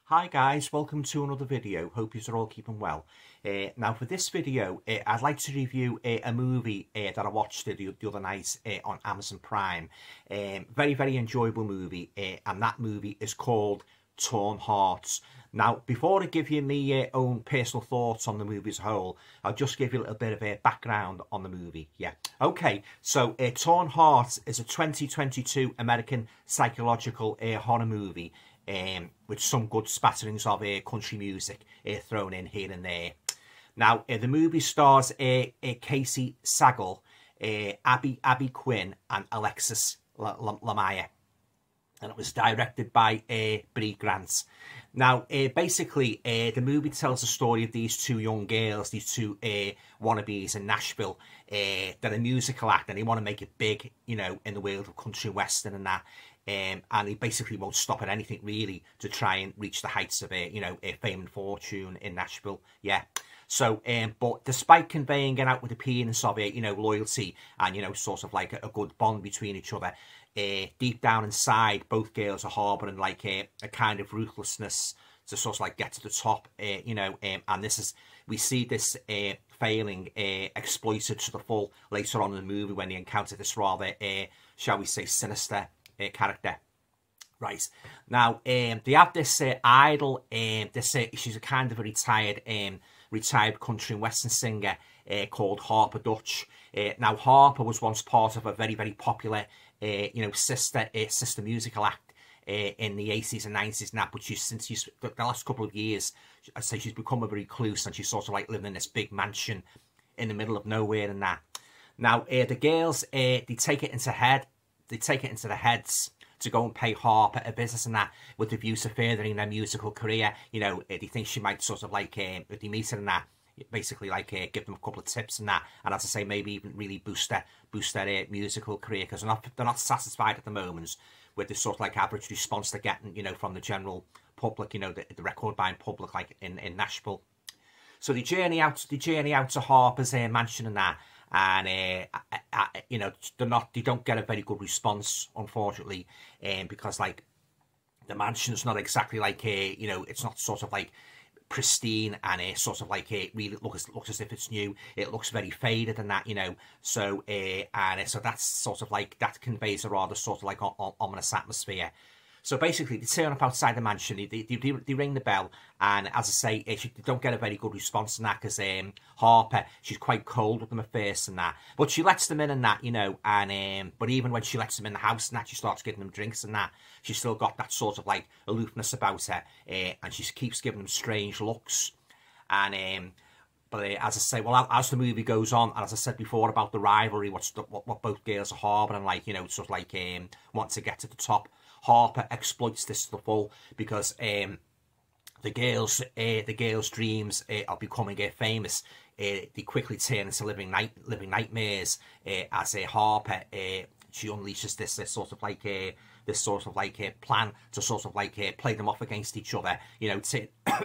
Hi guys, welcome to another video. Hope you're all keeping well. Now for this video, I'd like to review a movie that I watched the other night on Amazon Prime. Very enjoyable movie, and that movie is called Torn Hearts. Now, before I give you my own personal thoughts on the movie as a whole, I'll just give you a little bit of a background on the movie. Okay, so Torn Hearts is a 2022 American psychological horror movie with some good spatterings of country music thrown in here and there. Now, the movie stars Casey Sagal, Abby Quinn, and Alexis Lamaya, and it was directed by Brie Grant. Now, basically, the movie tells the story of these two young girls, these two wannabes in Nashville. They're a musical act and they want to make it big, you know, in the world of country western and that. And he basically won't stop at anything really to try and reach the heights of you know, fame and fortune in Nashville. So but despite conveying it out with the appearance of you know, loyalty and, you know, sort of like a good bond between each other, deep down inside both girls are harbouring like a kind of ruthlessness to sort of like get to the top, you know, and this is, we see this failing exploited to the full later on in the movie when they encounter this rather shall we say sinister character. Right now, they have this idol. She's a kind of a retired country and western singer called Harper Dutch. Now, Harper was once part of a very popular, you know, sister musical act in the 80s and 90s now, but since the last couple of years, I'd say she's become a recluse and she's sort of like living in this big mansion in the middle of nowhere and that. Now, the girls, they take it into their heads to go and pay Harper a business and that with the view to furthering their musical career. You know, they think she might sort of like, if they meet her and that, basically like give them a couple of tips and that, and as I say, maybe even really boost their musical career, because they're not satisfied at the moment with the sort of like average response they're getting, you know, from the general public, you know, the record buying public, like in Nashville. So they journey out to Harper's mansion and that, and you know, they don't get a very good response, unfortunately, because like the mansion's not exactly like you know, it's not sort of like pristine and sort of like really looks as if it's new. It looks very faded and that, you know. So so that's sort of like, that conveys a rather sort of like ominous atmosphere. So basically, they turn up outside the mansion, they ring the bell, and as I say, they don't get a very good response in that, because Harper, she's quite cold with them at first and that, but she lets them in and that, you know, and but even when she lets them in the house and that, she starts giving them drinks and that, she's still got that sort of like aloofness about her, and she keeps giving them strange looks, and but as I say, well, as the movie goes on, and as I said before about the rivalry, what both girls are harbouring, like, you know, sort of like want to get to the top, Harper exploits this to the full, because the girls' dreams of becoming famous, they quickly turn into living nightmares. As Harper, she unleashes this sort of like plan to sort of like play them off against each other. You know,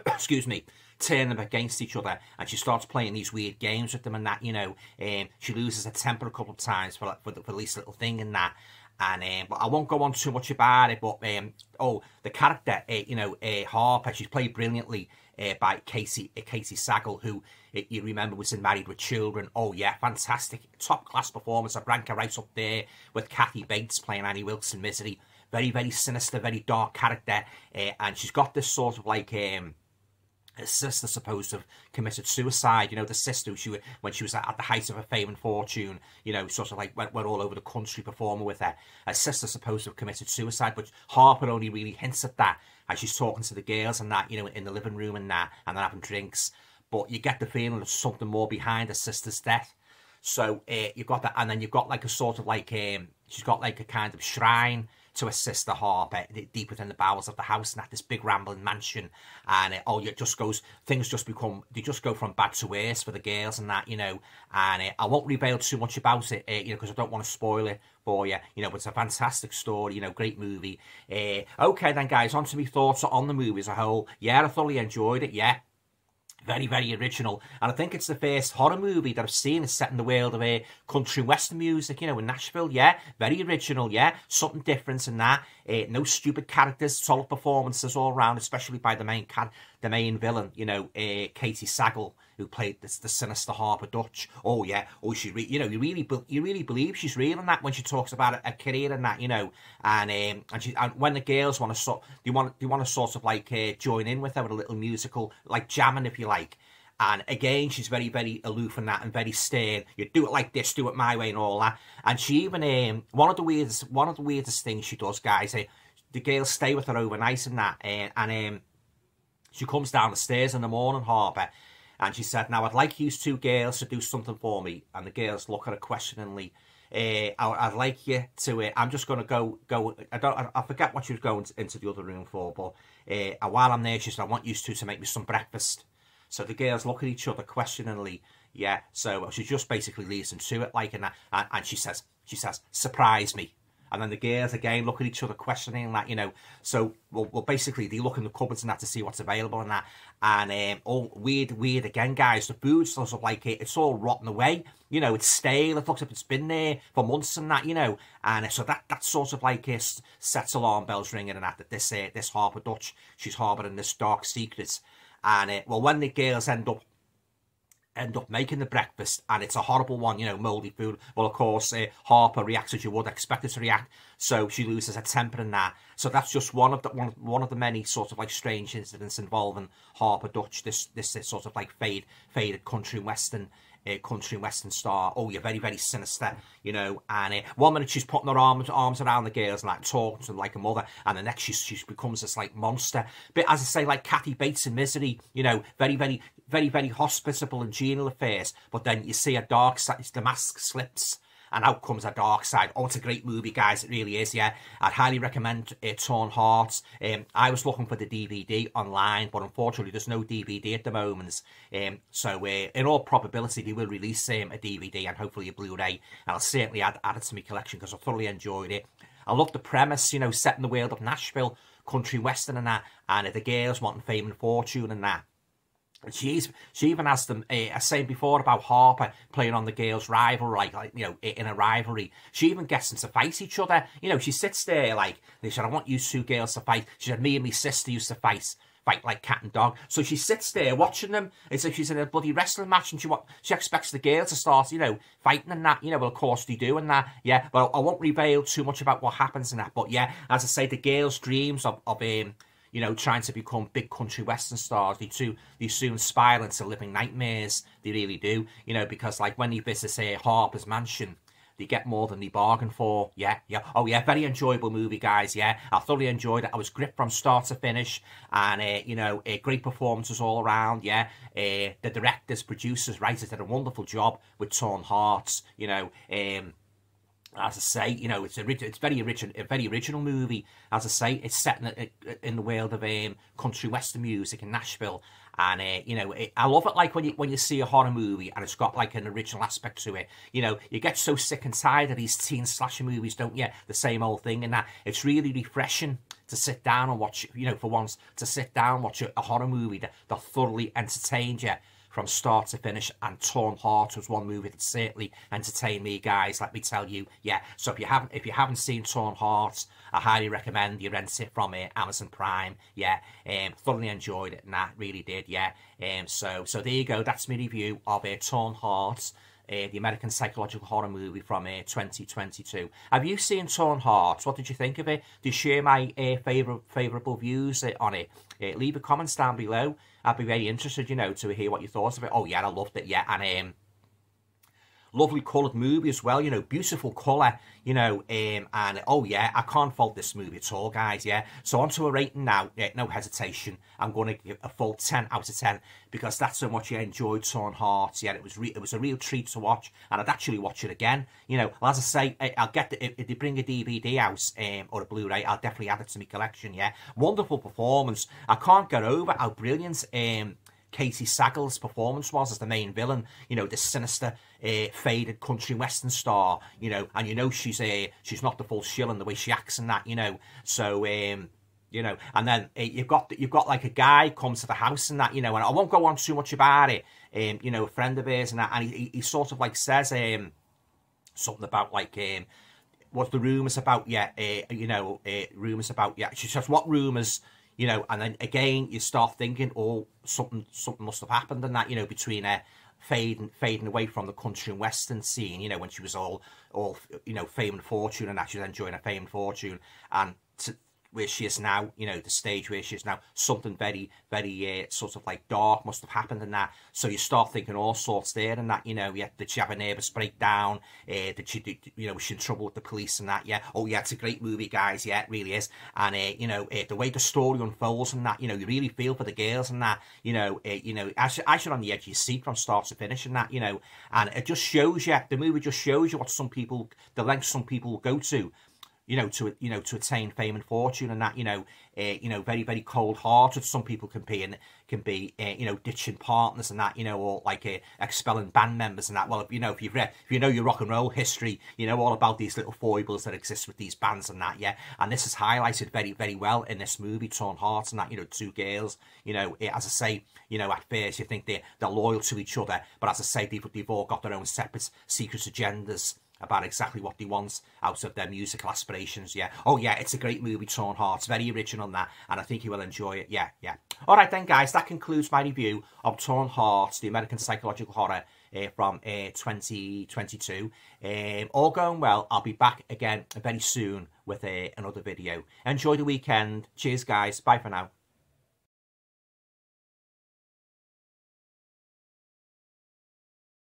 excuse me, turn them against each other, and she starts playing these weird games with them and that. You know, she loses her temper a couple of times for the least little thing and that. And but I won't go on too much about it. But oh, the character, you know, Harper, she's played brilliantly by Casey Sagal, who you remember was in Married with Children. Oh yeah, fantastic, top class performance. I rank her right up there with Kathy Bates playing Annie Wilkes in Misery. Very sinister, very dark character, and she's got this sort of like her sister supposed to have committed suicide. You know, the sister, when she was at the height of her fame and fortune, you know, sort of like went all over the country performing with her. Her sister supposed to have committed suicide, but Harper only really hints at that as she's talking to the girls and that, you know, in the living room and that, and they're having drinks. But you get the feeling there's something more behind her sister's death. So you've got that, and then you've got like a sort of like she's got like a kind of shrine to her sister Harper deep within the bowels of the house, and at this big rambling mansion, and it just goes, things just become, they just go from bad to worse for the girls and that, you know. And I won't reveal too much about it, you know, because I don't want to spoil it for you, you know. But it's a fantastic story, you know, great movie. Okay then, guys, on to my thoughts on the movie as a whole. Yeah, I thoroughly enjoyed it. Yeah, Very, very original. And I think it's the first horror movie that I've seen is set in the world of country and western music, you know, in Nashville. Yeah, very original, yeah. Something different in that. No stupid characters, solid performances all around, especially by the main villain, you know, Katie Sagal, who played the sinister Harper Dutch. Oh, yeah. Oh, you know, you really believe she's real in that when she talks about a career in that, you know. And when the girls want to they want to sort of like join in with her with a little musical, like jamming, if you like. And again, she's very, very aloof in that and very stern. You do it like this, do it my way, and all that. And she even one of the weirdest things she does, guys. The girls stay with her overnight and that, and she comes down the stairs in the morning, Harper, and she said, "Now I'd like you two girls to do something for me." And the girls look at her questioningly. I'd like you to. I'm just going to go. I forget what she was going into the other room for, but while I'm there, she said, "I want you two to make me some breakfast." So the girls look at each other questioningly. Yeah. So she just basically leads them to it, like, and she says, "Surprise me." And then the girls again look at each other questioning that, you know. So, well, basically they look in the cupboards and that to see what's available and that. And all weird again, guys. The food's sort of like it's all rotten away. You know, it's stale. It looks like it's been there for months and that, you know. And so that sort of like sets alarm bells ringing and that this Harper Dutch, she's harbouring this dark secret. And well, when the girls end up making the breakfast, and it's a horrible one, you know, mouldy food. Well, of course, Harper reacts as you would expect her to react, so she loses her temper in that. So that's just one of the many sort of like strange incidents involving Harper Dutch, this sort of like faded country and western star. Oh, you're very, very sinister, you know. And 1 minute she's putting her arms around the girls and like talking to them like a mother, and the next she becomes this like monster. But as I say, like Kathy Bates in Misery, you know, very, very, very, very hospitable and genial at first, but then you see a dark side. The mask slips, and out comes a dark side. Oh, it's a great movie, guys. It really is, yeah. I'd highly recommend Torn Hearts. I was looking for the DVD online, but unfortunately there's no DVD at the moment. So in all probability, they will release a DVD and hopefully a Blu-ray. And I'll certainly add it to my collection because I thoroughly enjoyed it. I love the premise, you know, set in the world of Nashville, country western and that, and the girls wanting fame and fortune and that. She even has them, I was saying before about Harper playing on the girls' rivalry, like, you know, in a rivalry. She even gets them to fight each other. You know, she sits there like, they said, "I want you two girls to fight." She said, "Me and my sister used to fight like cat and dog." So she sits there watching them. It's like she's in a bloody wrestling match, and she expects the girls to start, you know, fighting and that. You know, well, of course they do and that. Yeah, but I won't reveal too much about what happens in that. But yeah, as I say, the girls' dreams of you know, trying to become big country western stars, they soon spiral into living nightmares. They really do, you know, because like when they visit Harper's mansion, they get more than they bargain for. Yeah. Oh yeah, very enjoyable movie, guys. Yeah, I thoroughly enjoyed it. I was gripped from start to finish, and you know, great performances all around. Yeah, the directors, producers, writers did a wonderful job with Torn Hearts. You know, as I say, you know, it's a very original movie. As I say, it's set in the world of country western music in Nashville, and you know, I love it. Like when you see a horror movie and it's got like an original aspect to it. You know, you get so sick and tired of these teen slasher movies, don't you? The same old thing, and that it's really refreshing to sit down and watch. You know, for once, to sit down and watch a horror movie that thoroughly entertains you from start to finish. And Torn Heart was one movie that certainly entertained me, guys, let me tell you. Yeah, so if you haven't seen Torn Heart, I highly recommend you rent it from Amazon Prime. Yeah, thoroughly enjoyed it, and that really did. Yeah, so there you go. That's my review of Torn Heart, the American psychological horror movie from 2022. Have you seen Torn Hearts? What did you think of it? Do you share my favourable views on it? Leave a comments down below. I'd be very interested, you know, to hear what you thought of it. Oh yeah, I loved it. Yeah, and lovely coloured movie as well, you know, beautiful colour, you know, and oh yeah, I can't fault this movie at all, guys. Yeah, so on to a rating now. No hesitation, I'm going to give a full 10 out of 10 because that's so much I enjoyed Torn Hearts. Yeah, it was a real treat to watch, and I'd actually watch it again. You know, as I say, I'll get if they bring a DVD out or a Blu-ray, I'll definitely add it to my collection. Yeah, wonderful performance. I can't get over how brilliant Katie Sagal's performance was as the main villain. You know, this sinister, faded country western star. You know, and you know she's not the full shill in the way she acts and that. You know, so you know. And then you've got like a guy comes to the house and that, you know, and I won't go on too much about it. You know, a friend of his and that, and he sort of like says something about like what's the rumours about? Yeah, you know, rumours about, yeah. She says, what rumours? You know, and then again you start thinking, oh, something must have happened and that, you know, between fading away from the country and western scene, you know, when she was all you know, fame and fortune, and that she was enjoying her fame and fortune, and where she is now, you know, the stage where she is now, something very, very sort of like dark must have happened in that. So you start thinking all sorts there and that, you know, yeah, did she have a nervous breakdown? Did she, you know, was she in trouble with the police and that? Yeah. Oh yeah, it's a great movie, guys. Yeah, it really is. And you know, the way the story unfolds and that, you know, you really feel for the girls and that, you know, as you're on the edge of your seat from start to finish and that, you know, and it just shows you, the movie just shows you what some people, the lengths some people will go to, you know, to attain fame and fortune and that, you know, very, very cold-hearted some people can be, you know, ditching partners and that, you know, or like expelling band members and that. Well, you know, if you know your rock and roll history, you know all about these little foibles that exist with these bands and that, yeah. And this is highlighted very, very well in this movie, Torn Hearts, and that, you know, two girls, you know, as I say, you know, at first you think they're loyal to each other, but as I say, they've all got their own separate secret agendas about exactly what they want out of their musical aspirations, yeah. Oh, yeah, it's a great movie, Torn Hearts. Very original on that, and I think you will enjoy it, yeah, yeah. All right, then, guys, that concludes my review of Torn Hearts, the American psychological horror from 2022. All going well. I'll be back again very soon with another video. Enjoy the weekend. Cheers, guys. Bye for now.